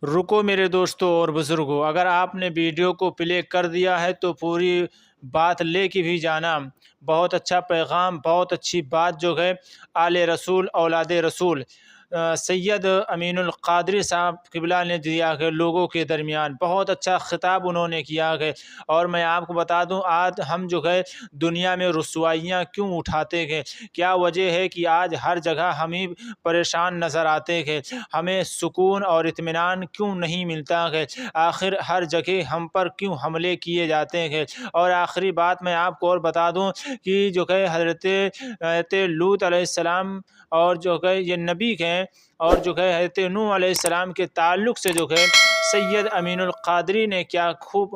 रुको मेरे दोस्तों और बुज़ुर्गों, अगर आपने वीडियो को प्ले कर दिया है तो पूरी बात ले के भी जाना। बहुत अच्छा पैगाम, बहुत अच्छी बात जो है आले रसूल औलाद रसूल सैयद अमीनुल क़ादरी साहब क़िबला ने दिया है लोगों के दरमियान। बहुत अच्छा ख़िताब उन्होंने किया है। और मैं आपको बता दूं, आज हम जो है दुनिया में रुसवाइयाँ क्यों उठाते हैं, क्या वजह है कि आज हर जगह हम ही परेशान नज़र आते हैं, हमें सुकून और इत्मीनान क्यों नहीं मिलता है, आखिर हर जगह हम पर क्यों हमले किए जाते हैं। और आखिरी बात मैं आपको और बता दूं कि जो है हज़रत लूत अलैहिस्सलाम और जो है ये नबी हैं, और जो है हज़रत नूह अलैहिस्सलाम के ताल्लुक़ से जो है सैयद अमीनुल क़ादरी ने क्या खूब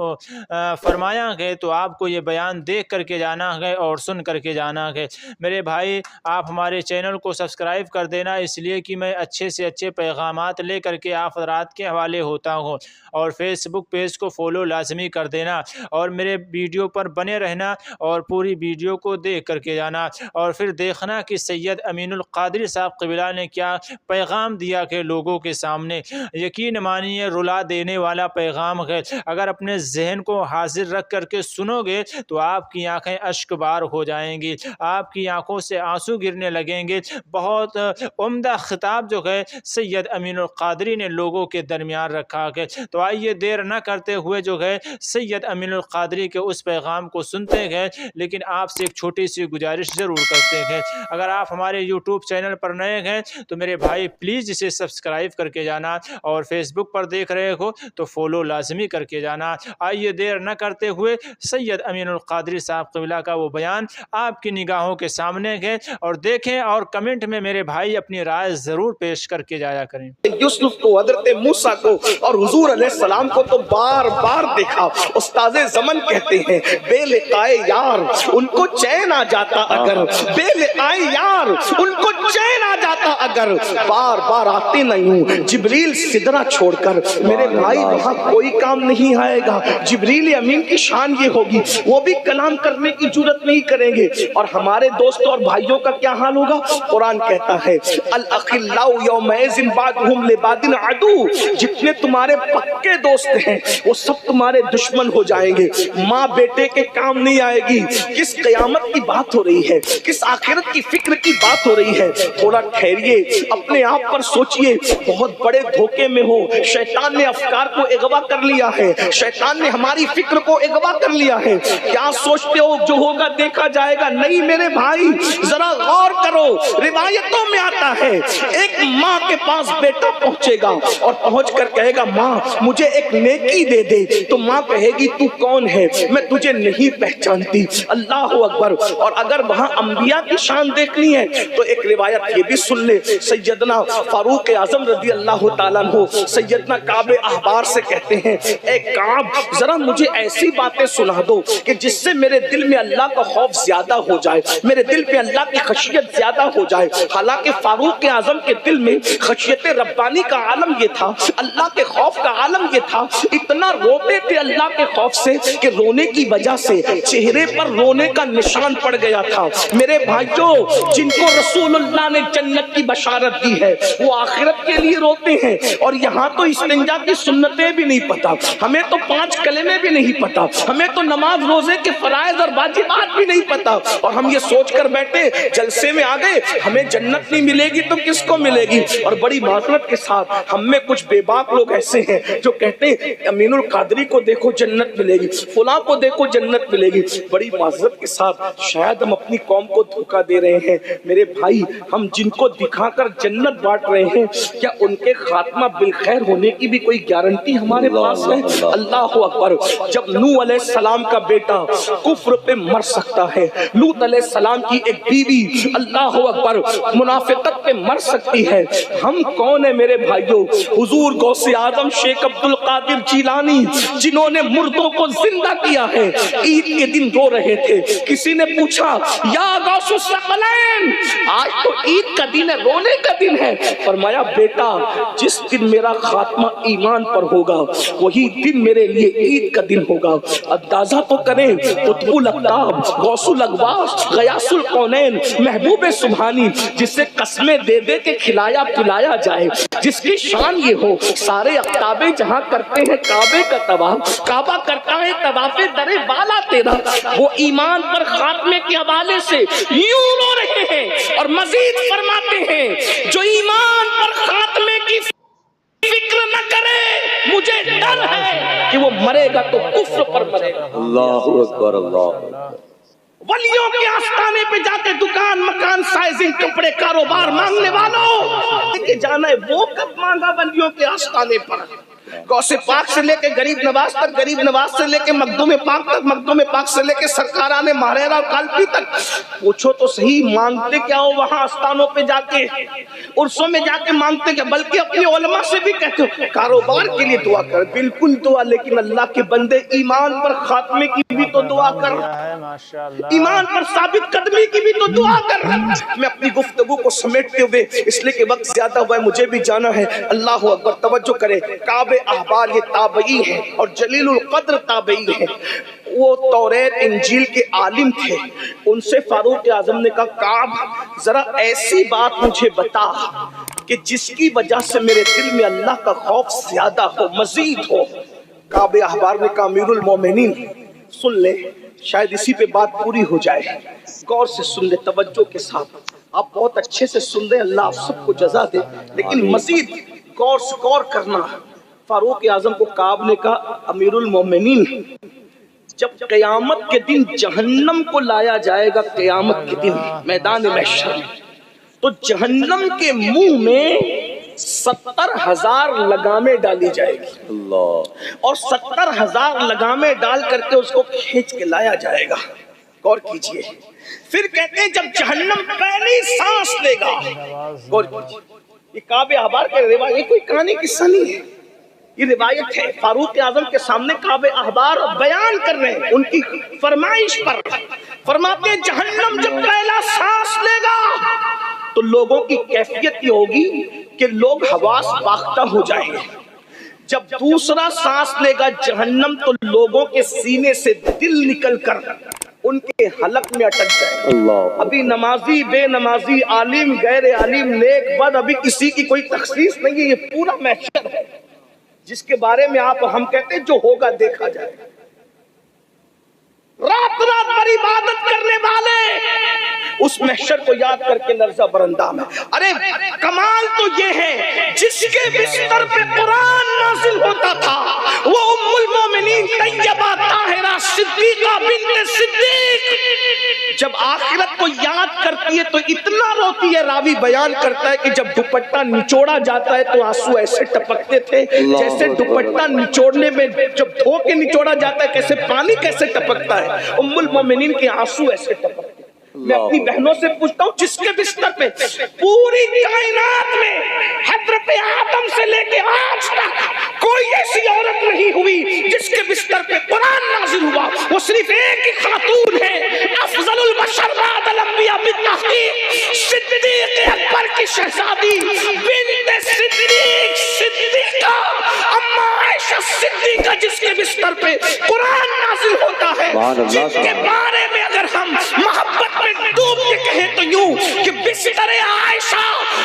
फरमाया है, तो आपको ये बयान देख करके जाना है और सुन करके जाना है। मेरे भाई, आप हमारे चैनल को सब्सक्राइब कर देना, इसलिए कि मैं अच्छे से अच्छे पैगामात ले करके आप हज़रात के हवाले होता हूँ। और फेसबुक पेज को फॉलो लाजमी कर देना और मेरे वीडियो पर बने रहना और पूरी वीडियो को देख करके जाना और फिर देखना कि सैयद अमीनुल क़ादरी साहब क़िबला ने क्या पैगाम दिया कि लोगों के सामने। यकीन मानिए रुला देने वाला पैगाम है। अगर अपने जहन को हाजिर रख करके सुनोगे तो आपकी आंखें अश्कबार हो जाएंगी, आपकी आंखों से आंसू गिरने लगेंगे। बहुत उम्दा खिताब जो है सैयद अमीनुल क़ादरी ने लोगों के दरमियान रखा है। तो आइए देर न करते हुए जो है सैयद अमीनुल क़ादरी के उस पैगाम को सुनते हैं। लेकिन आपसे एक छोटी सी गुजारिश ज़रूर करते हैं, अगर आप हमारे यूट्यूब चैनल पर नए हैं तो मेरे भाई प्लीज़ इसे सब्सक्राइब करके जाना, और फेसबुक पर देख रहे हो तो फॉलो लाजमी करके जाना। आइए देर न करते हुए सैयद अमीनुल क़ादरी साहब क़िबला का वो बयान आपकी निगाहों के सामने है, और देखें और कमेंट में मेरे भाई अपनी राय ज़रूर पेश करके जाया करें। यूसुफ को, हज़रत मूसा को और हुजूर अलैहिस्सलाम को तो बार बार देखा। उस्ताज़े ज़मन कहते हैं बेलिकाए यार उनको चैन आ जाता, अगर बेलिकाए यार उनको चैन आ जाता, अगर बार बार आते नहीं हूँ जिब्रील सिदरा छोड़कर। मेरे भाई वहाँ कोई काम नहीं आएगा। जिब्रील अमीन की शान ये होगी, वो भी कलाम करने की जरूरत नहीं करेंगे। और हमारे दोस्तों और भाइयों का क्या हाल होगा? कुरान कहता है अल अखिल्लाउ यौमइज़िन बादुहुम लिबादिन अदू, जितने तुम्हारे पक्के दोस्त हैं वो सब तुम्हारे दुश्मन हो जाएंगे। माँ बेटे के काम नहीं आएगी। किस क़यामत की बात हो रही है, किस आखिरत की फिक्र की बात हो रही है? थोड़ा ठहरिए, अपने आप पर सोचिए। बहुत बड़े धोखे में हो। शैतान ने अफकार को अगवा कर लिया है, शैतान ने हमारी फिक्र को अगवा कर लिया है। क्या सोचते हो जो होगा देखा जाएगा? नहीं मेरे भाई, जरा गौर करो। रिवायतों में आता है एक माँ के पास बेटा पहुंचेगा और पहुंच कर कहेगा माँ मुझे एक नेकी दे दे। तो माँ कहेगी तू कौन है? मैं तुझे नहीं पहचानती। अल्लाह अकबर। और अगर वहां अंबिया की शान देखनी है तो एक रिवायत ये भी सुन ले। सैयदना फारूक आजम रज़ी अल्लाह ताला अन्हु सैयदना काब अहबार से कहते हैं ए काब, जरा मुझे ऐसी बातें सुना दो कि जिससे मेरे दिल में अल्लाह का खौफ ज्यादा हो जाए, मेरे दिल में अल्लाह की खशियत ज्यादा हो जाए। हालांकि फारूक आजम के दिल में खशियत रब्बानी का आलम ये था, अल्लाह के खौफ का आलम ये था। इतना रोते थे अल्लाह के खौफ से कि रोने की वजह से चेहरे पर रोने का निशान पड़ गया था। मेरे भाइयों, जिनको रसूलुल्लाह ने जन्नत की बशारत दी है वो आखिरत के लिए रोते हैं। और यहाँ तो इस्तिंजा की सुन्नतें भी नहीं पता, हमें तो 5 कलमे भी नहीं पता, हमें तो नमाज रोजे के फराइज और वाजिबात भी नहीं पता। और हम ये सोच कर बैठे जलसे में आ गए हमें जन्नत नहीं मिलेगी तो किसको मिलेगी? और बड़ी माजरत के साथ हम में कुछ बेबाक लोग ऐसे हैं जो कहते हैं अमीनुल क़ादरी को देखो जन्नत मिलेगी, फुला को देखो जन्नत मिलेगी। बड़ी माजरत के साथ शायद हम अपनी कौम को धोखा दे रहे हैं। मेरे भाई, हम जिनको दिखाकर जन्नत बांट रहे हैं क्या उनके खात्मा बिलखैर होने की भी कोई गारंटी हमारे पास है? अल्लाह अकबर। जब नूह अलैहिस्सलाम का बेटा कुफ्र पे मर सकता है, लूत अलैहिस्सलाम की एक बीवी अल्लाह अकबर मुनाफिकत पे मर सकती है, हम कौन है मेरे भाइयों? हुजूर गौसे आजम शेख अब्दुल कादिर जिलानी जिन्होंने मुर्दों को जिंदा किया है, ईद के दिन रो रहे थे। किसी ने पूछा या गौसुस सकलैन, आज तो ईद का दिन है, रोने का दिन है। फरमाया बेटा जिस दिन मेरा खात्मा ईमान ایمان پر ہوگا وہی دن میرے لیے عید کا دن ہوگا. اندازہ تو کریں قطب الاقطاب غوث الاغواث غیاث الکونین محبوب سبحانی جسے قسمیں دے دے کے کھلایا پلایا جائے, جس کی شان یہ ہو سارے اقطابیں جہاں کرتے ہیں کعبے کا طواف, کعبہ کرتا ہے طواف در بالا تیرا, وہ ایمان پر خاتمے کے حوالے سے یوں رو رہے ہیں اور مزید فرماتے ہیں جو ایمان پر خاتمے کی فکر نہ کرے مجھے ڈر ہے کہ وہ مرے گا تو کفر پر مرے گا. اللہ اکبر اللہ. ولیوں کے آستانے پہ جا کے دکان مکان سائزنگ کپڑے کاروبار مانگنے والوں کہ جانا ہے وہ کب مانگا ولیوں کے آستانے پر. غوث پاک سے لے کے غریب نواز تک, غریب نواز سے لے کے مخدوم پاک تک, مخدوم پاک سے لے کے سرکاران ماہرہ کالپی تک, پوچھو تو صحیح مانگتے کیا ہو وہاں آستانوں پہ جا کے, عرصوں میں جا کے مانگتے کیا, بلکہ اپنے علماء سے بھی کہتے ہو کاروبار کے لیے دعا کر, بالکل دعا, لیکن اللہ کے بندے ایمان پر خاتمے کی بھی تو دعا کر, ایمان پر ثابت قدمی کی بھی تو دعا کر. میں اپنی گفتگو کو سمیٹتے ہوئے اس لیے کہ وقت زیادہ ہوا ہے مجھے بھی جانا ہے. اللہ اکبر, توجہ کرے. کعب احبار یہ تابعی ہیں اور جلیل القدر تابعی ہیں, وہ توریت انجیل کے عالم تھے. ان سے فاروق اعظم نے کہا کعب ذرا ایسی بات مجھے بتا کہ جس کی وجہ سے میرے دل میں اللہ کا خوف زیادہ ہو, مزید ہو. کعب احبار نے کہا امیر المومنین سن لے, شاید اسی پہ بات پوری ہو جائے, غور سے سن لے توجہ کے ساتھ. آپ بہت اچھے سے سن لیں, اللہ آپ سب کو جزا دے, لیکن مزید غور سے غور کرنا. فاروق اعظم کو کعب نے کہا امیر المومنین جب قیامت کے دن جہنم کو لایا جائے گا, قیامت کے دن میدان محشر, تو جہنم کے منہ میں 70,000 لگامیں ڈالی جائے گی اللہ, اور 70,000 لگامیں ڈال کر کے اس کو کھینچ کے لایا جائے گا. غور کیجئے. پھر کہتے ہیں جب جہنم پہلی سانس لے گا, غور کیجئے, یہ کعب احبار کے روایت, یہ کوئی کہانی قصہ نہیں ہے, یہ روایت ہے. فاروق اعظم کے سامنے کعب احبار بیان کر رہے ہیں ان کی فرمائش پر. فرماتے ہیں جہنم جب پہلا سانس لے گا تو لوگوں کی کیفیت یہ ہوگی کہ لوگ حواس باختہ ہو جائیں گے. جب دوسرا سانس لے گا جہنم تو لوگوں کے سینے سے دل نکل کر ان کے حلق میں اٹک جائے. اللہ, ابھی نمازی بے نمازی عالم غیر عالم نیک بد ابھی کسی کی کوئی تخصیص نہیں ہے, یہ پورا محشر ہے جس کے بارے میں ہم کہتے ہیں جو ہوگا دیکھا جائے. رات رات بھر عبادت کرنے والے اس محشر کو یاد کر کے لرزہ برندام ہے. ارے کمال تو یہ ہے جس کے بستر پہ قرآن نازل ہوتا تھا وہ ام المومنین طیبہ طاہرہ صدیقہ بنت صدیق جب آخرت کو یاد کرتی ہے تو اتنا روتی ہے. راوی بیان کرتا ہے کہ جب دوپٹہ نچوڑا جاتا ہے تو آنسو ایسے ٹپکتے تھے جیسے دوپٹہ نچوڑنے میں جب دھو کے نچوڑا جاتا ہے کیسے پانی کیسے ٹپکتا ہے, ام المومنین کے آنسو ایسے ٹپکتے. میں اپنی بہنوں سے پوچھتا ہوں جس کے بستر پہ پوری کائنات میں حضرت آدم سے لے کے آج تک کوئی ایسی عورت نہیں ہوئی جس کے بستر پہ قرآن نازل ہوا, وہ صرف ایک ہی خاتون ہے, افضل البشر بعد الانبیاء بالتحقیق صدیق اکبر کی شہزادی بنت صدیق صدیقہ اما عائشہ صدیقہ جس کے بستر پہ قرآن نازل ہوتا ہے, جس کے بارے میں اگر ہم محبت میں ڈوب کے کہیں تو یوں کہ بستر عائشہ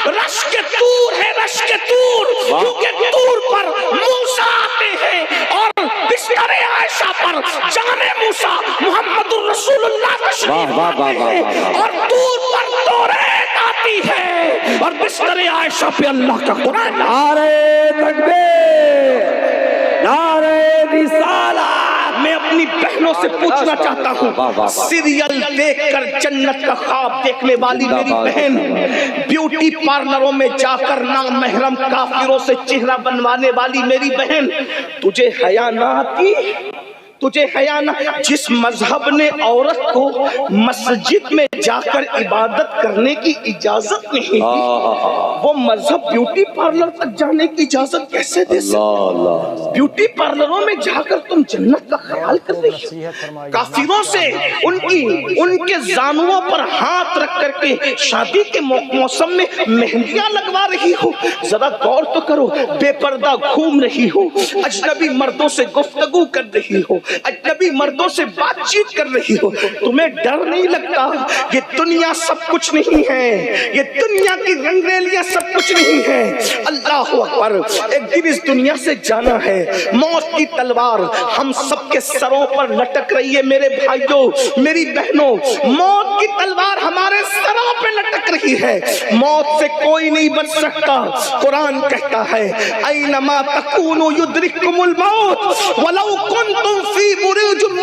رشک طور ہے, رشک طور, کیونکہ طور پر موسیٰ آتے ہیں اور بستر عائشہ پر جان موسیٰ محمد الرسول اللہ تشریف آتے ہیں, اور طور پر توریت آتی ہے اور بستر عائشہ پہ اللہ کا قرآن. نعرہ تکبیر, نعرہ رسالت. میں اپنی بہنوں سے پوچھنا چاہتا ہوں, سیریل دیکھ کر جنت کا خواب دیکھنے والی میری بہن, بیوٹی پارلروں میں جا کر نامحرم کافروں سے چہرہ بنوانے والی میری بہن, تجھے حیا نہ آتی तुझे हया ना। जिस मजहब ने औरत को मस्जिद में जाकर इबादत करने की इजाजत नहीं दी, वो मजहब ब्यूटी पार्लर तक जाने की इजाजत कैसे दे सकता? ब्यूटी पार्लरों में जाकर तुम जन्नत का ख्याल कर रही हो। काफिरों से उनके जानुओं पर हाथ रख करके शादी के मौसम में मेहंदियां लगवा रही हो। जरा गौर तो करो, बेपर्दा घूम रही हो, अजनबी मर्दों से गुफ्तगू कर रही हो, अजनबी मर्दों से बातचीत कर रही हो। तुम्हें डर नहीं लगता? ये दुनिया सब कुछ नहीं है, ये दुनिया की रंगरेलियां सब कुछ नहीं है। अल्लाह अकबर। एक दिन इस दुनिया से जाना है। मौत की तलवार हम सबके सरों पर लटक रही है। मेरे भाइयों, मेरी बहनों, मौत की तलवार हमारे सरों पे लटक रही है। मौत से कोई नहीं बच सकता। कुरान कहता है, ऐनमा तकूनु युद्रिकुमुल मौत वलौ कुंतुम फी बुरूजिन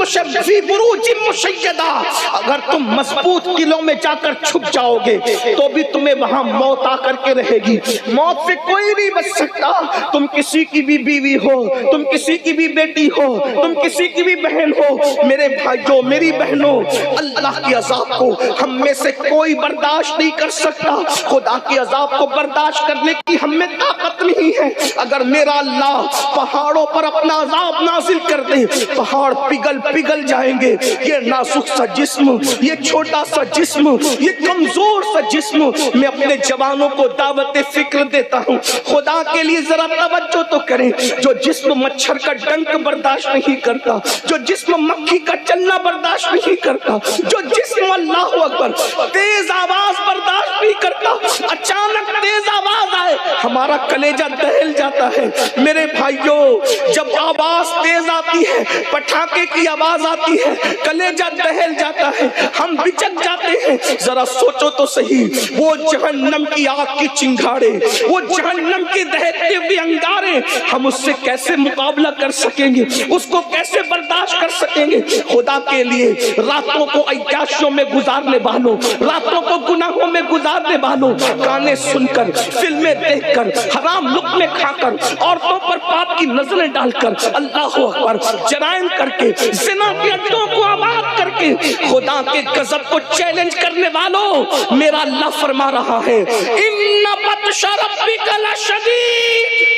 मुशय्यदा। अगर तुम मजबूत किलों में जाकर छुप जाओगे तो भी तुम्हें वहां मौत आकर के रहेगी। मौत से कोई नहीं बच सकता। तुम किसी की भी बीवी हो, तुम किसी की भी बेटी हो, तुम किसी की भी बहन हो। मेरे भाइयों, मेरी बहनों, अल्लाह के अजाब को हम में से कोई बर्दाश्त नहीं कर सकता। खुदा के अजाब को बर्दाश्त करने की हम में ताकत नहीं है। अगर मेरा अल्लाह पहाड़ों पर अपना अजाब नाजिल कर दे, पहाड़ पिघल पिघल जाएंगे। ये नाजुक सा जिस्म, ये छोटा सा जिस्म, ये कमजोर सा जिस्म, मैं अपने जवानों को दावत फिक्र देता हूँ, खुदा के लिए जरा तवज्जो तो करें। जो जिस्म मच्छर का डंक बर्दाश्त नहीं करता, जो जिस्म मक्खी का चलना बर्दाश्त नहीं करता, जो जिस्म अल्लाह अकबर तेज आवाज बर्दाश्त नहीं करता, अचानक तेज आवाज आए हमारा कलेजा दहल जाता है। मेरे भाइयों, जब आवाज तेज आती है, पटाखे की आवाज आती है, कलेजा दहल जाता है, हम बिचक जाते हैं। जरा सोचो तो सही, वो जहन्नम की आग की चिंगारे, वो जहन्नम के दहकते हुए अंगारे, हम उससे कैसे मुकाबला कर सकेंगे? उसको कैसे बर्दाश्त कर सकेंगे? खुदा के लिए रातों को अय्याशियों में गुजारने वालों, रातों को गुनाहों में गुजारने वालों, गाने सुनकर, फिल्में देखकर, हराम लुक़मे खाकर, औरतों पर पाप की नजरें डालकर, अल्लाह अकबर, जराइम करके, ज़िना के अड्डों को आबाद करके, खुदा के गज़ब को चैलेंज करने वालों, मेरा अल्लाह फरमा रहा है, इन्ना बत्शा रब्बिका लशदीद।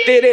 तेरे